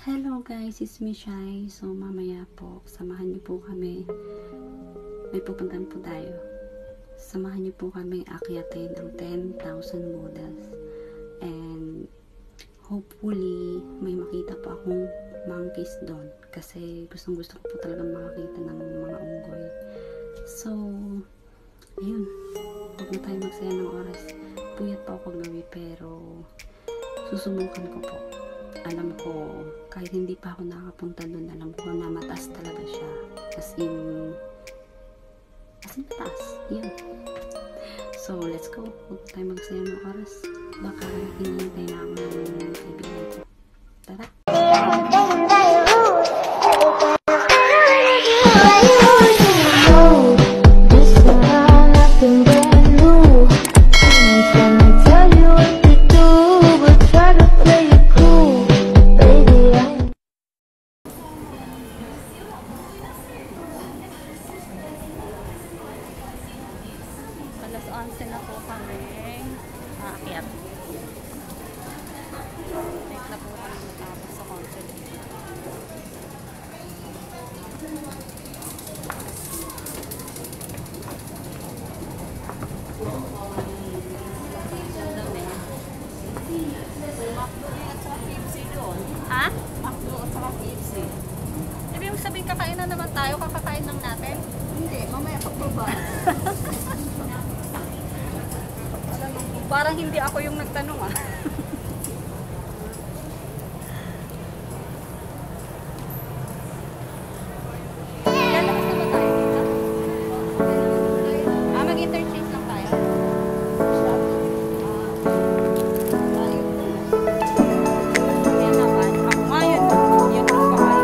Hello guys, it's me Shai. So mamaya po, samahan niyo po kami. May pupuntahan po tayo. Samahan niyo po kami akyatin ang 10,000 Buddhas. And hopefully, may makita po akong monkeys doon. Kasi gusto ko po talaga makakita ng mga unggoy. So, ayun. Huwag na tayo magsaya ng oras. Puyat pa ako gabi pero susubukan ko po. Alam ko, kahit hindi pa ako nakapunta doon, alam ko na mataas talaga siya. As in mataas. Yun. So, let's go. Huwag tayo magsaya ng oras. Baka hinihintay na ako ng kaibigan ko. Tara! Alas 11 na po kami aakyat. Late na po kami matapos sa concert. Ha? Makdo at saka KFC. Ibig yung sabihin kakain na naman tayo, kakakain lang natin? Hindi, mamaya pagbaba. Parang hindi ako yung nagtanong ah. Lalabas na ba tayo dito? Mag-interchange lang tayo. Yan naman. Ako nga yun. Yun lang pa kayo.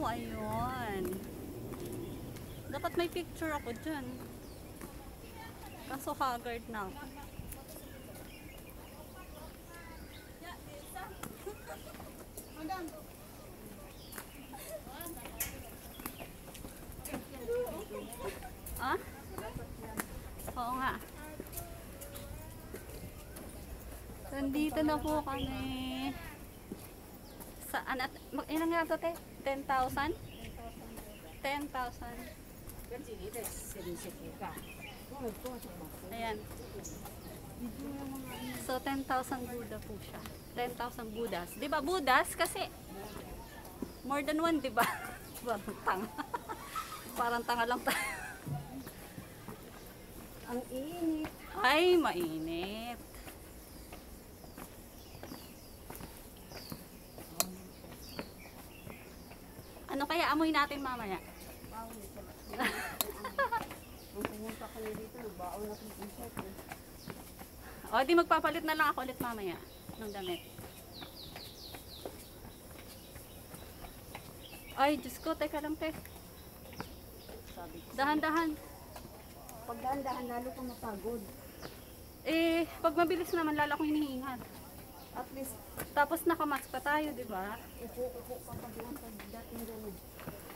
ayun. Dapat may picture ako dyan. Kaso haggard na ako. Ah? Oo nga. Nandito na po kami. Saan at ilan nga ito, te? 10,000? 10,000. Ayan. So 10,000 Buddha po siya. 10,000 Buddhas. 'Di ba Buddhas kasi more than one, 'di ba? Parang tanga. Parang tanga lang tayo. Ang init. Ay, mainit. Ano kaya amoy natin mamaya? Nung pumunta kami dito, baon na kong t-shirt. O, di magpapalit na lang ako ulit mamaya ng damit. Ay, Diyos ko, teka lang, te. Sabi ko, Dahan-dahan. pag dahan-dahan lalo ka mapagod. Eh, pag mabilis naman, lalo akong hinihingal. At least, Tapos nakamask pa tayo, di ba? upo-upo ka pa doon pag dating gano'n.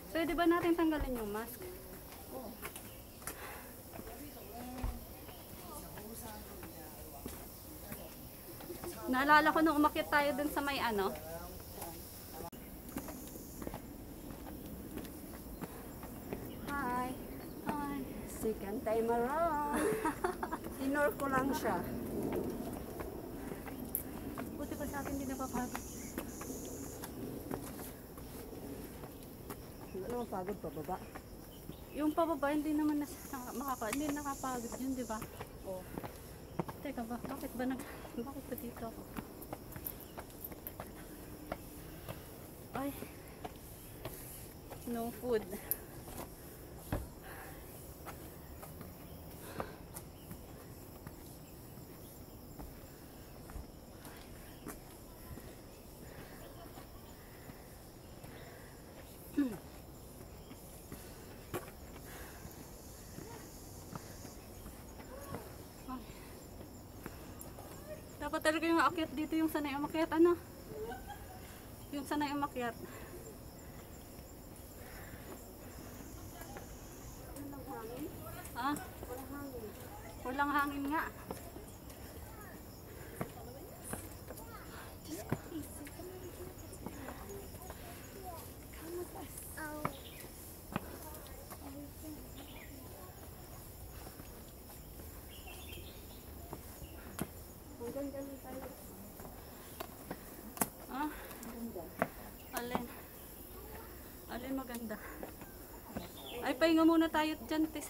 Pwede ba natin tanggalin yung mask? Oo. Naalala ko nung umakyat tayo dun sa may ano. Hi. Ay, Second time around. Inor ko lang siya. buti pa sa atin hindi napapagod. Hindi naman pagod pa baba. Yung pababa, hindi naman hindi nakapagod yun, di ba? Oo. Teka ba, bakit ba dito ako? Ay, no food. Dapat talaga yung aakyat dito, yung sanay umakyat, ano? Yung sanay umakyat. Walang hangin? Ah, Walang hangin. walang hangin nga. Hanggang ganun tayo. Ah, Hanggang. alin? Alin maganda? Ay, pahinga muna tayo dyan, tis.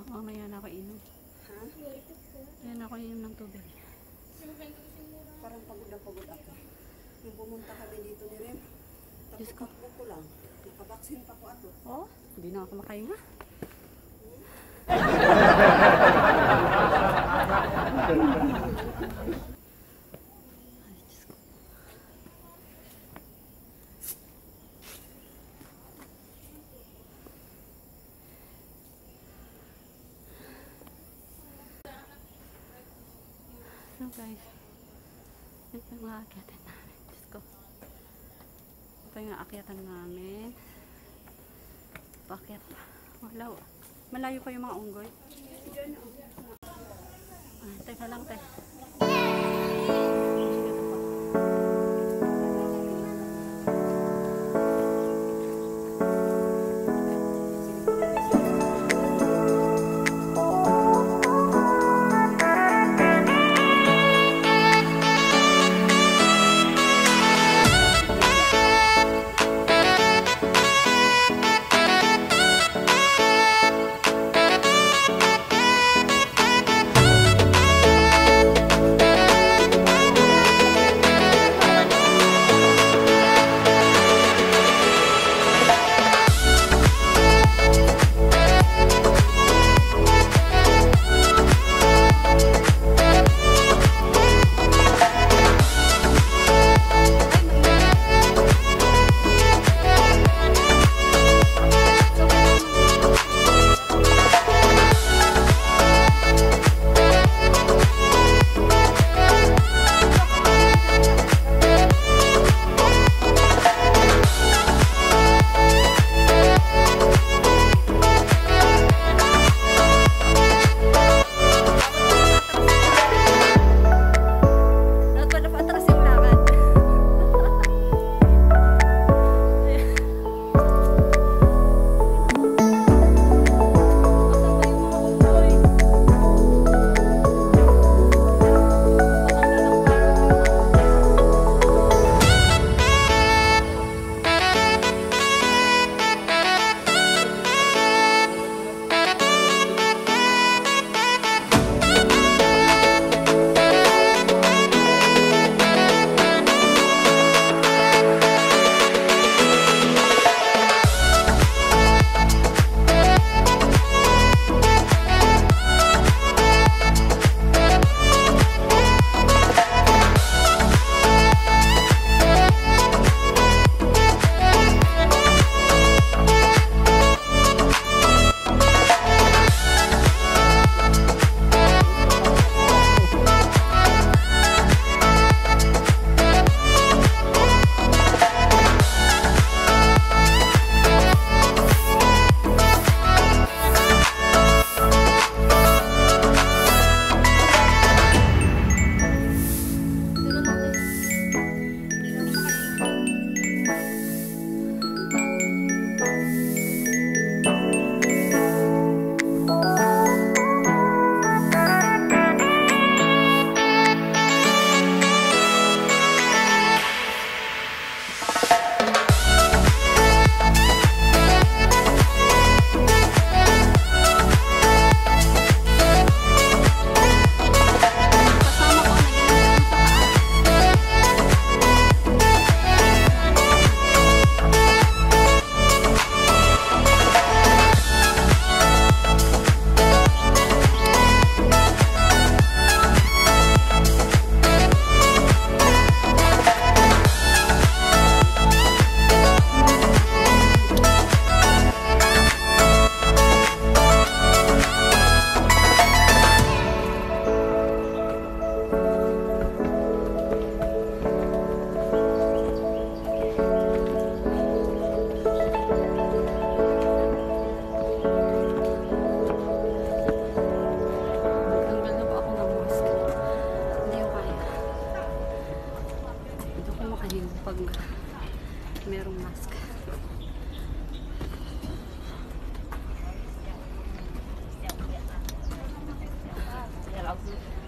Mamaya na ako inom. Ha? Ayan ako inom ng tubig. Parang pagod na pagod ako. Nung pumunta kami dito ni Rem, Diyos ko. takbo ko lang. Nakabaksin pa ko ato. Oh, hindi na ako makahinga. Ay, Diyos ko. So guys, ito yung mga akyatan namin. Diyos ko. Ito yung akyatan namin. Pakyat pa. Malayo pa yung mga unggoy. Ah, teka lang, te.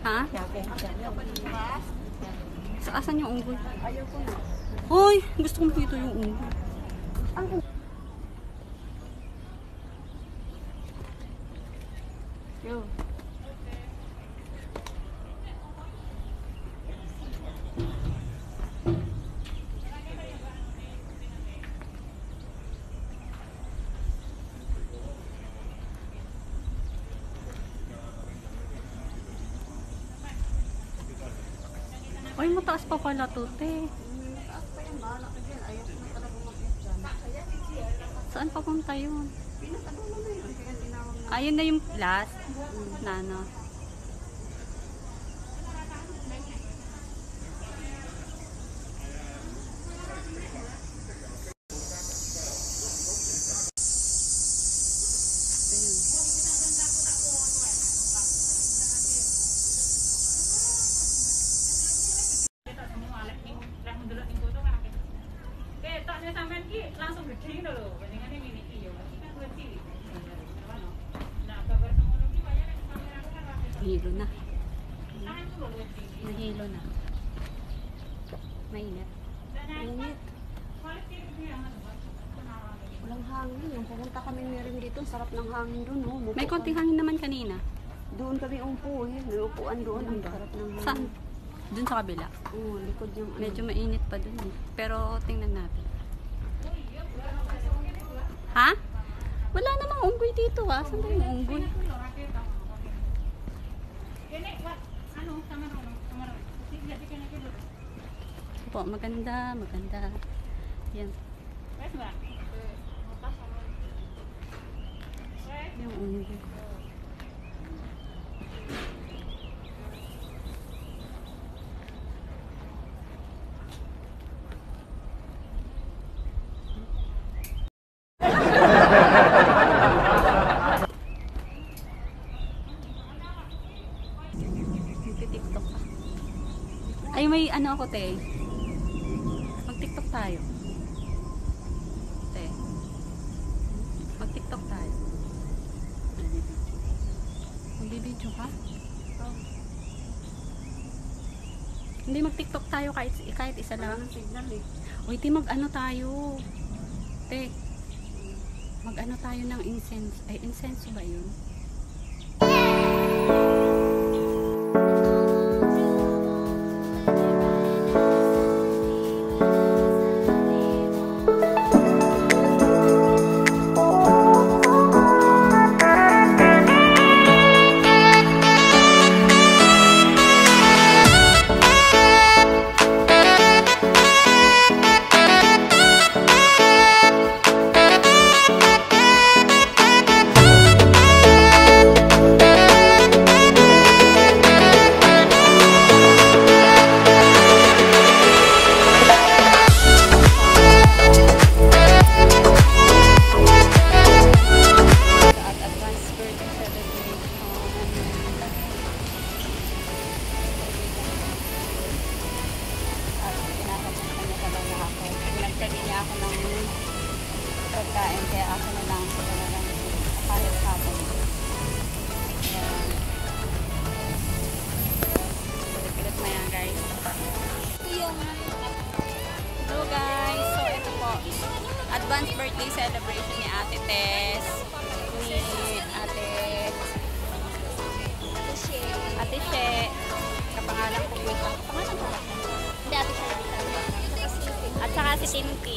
Ha? Sa asan yung unggoy? Ayaw ko na. Hoy, gusto kong makita yung unggoy. Yo. Ay, mataas pa pala to, te. Taas pa yan, bahala ka dyan. Ayaw ko na talaga umakyat dyan. Saan papunta yun? Pinakadulo na yun. Kaya tinawag na. Ayun na yung last na ano. langsung gede loh, bandingannya mini iyo, ini kan kecil. Hilo na. Nahilo na. Mainit. Init. Walang hangin. Nung pumunta kami meron dito, sarap ng hangin doon. Oh. May konting hangin naman kanina. Doon kami umupo eh. May upuan doon. Ang sarap ng hangin. Saan? Dun sa kabila. Oo, likod yung Medyo mainit pa dun eh. Pero tingnan natin. Ha? Wala namang unggoy dito ha. Saan ba yung unggoy? Po, maganda, maganda. Yan. Yung unggoy. Mag-tiktok ka. Ay, may ano ako, te. Mag-tiktok tayo. Te. Mag-tiktok tayo. Magbibidyo ka? Hindi, mag-tiktok tayo kahit isa lang. signal eh. Uy, te, mag-ano tayo. Te. Mag-ano tayo ng incense. Ay, incense ba yun? Pagkain, kaya ako na lang kahit hapon. Ayan. Pilit mo yan, guys. Hello, guys. So, ito po. Advance birthday celebration ni Ate Tess. Ni Ate She. Kapangalan ko. Kapangalan ko ba? Hindi, Ate She. At saka si Timothy.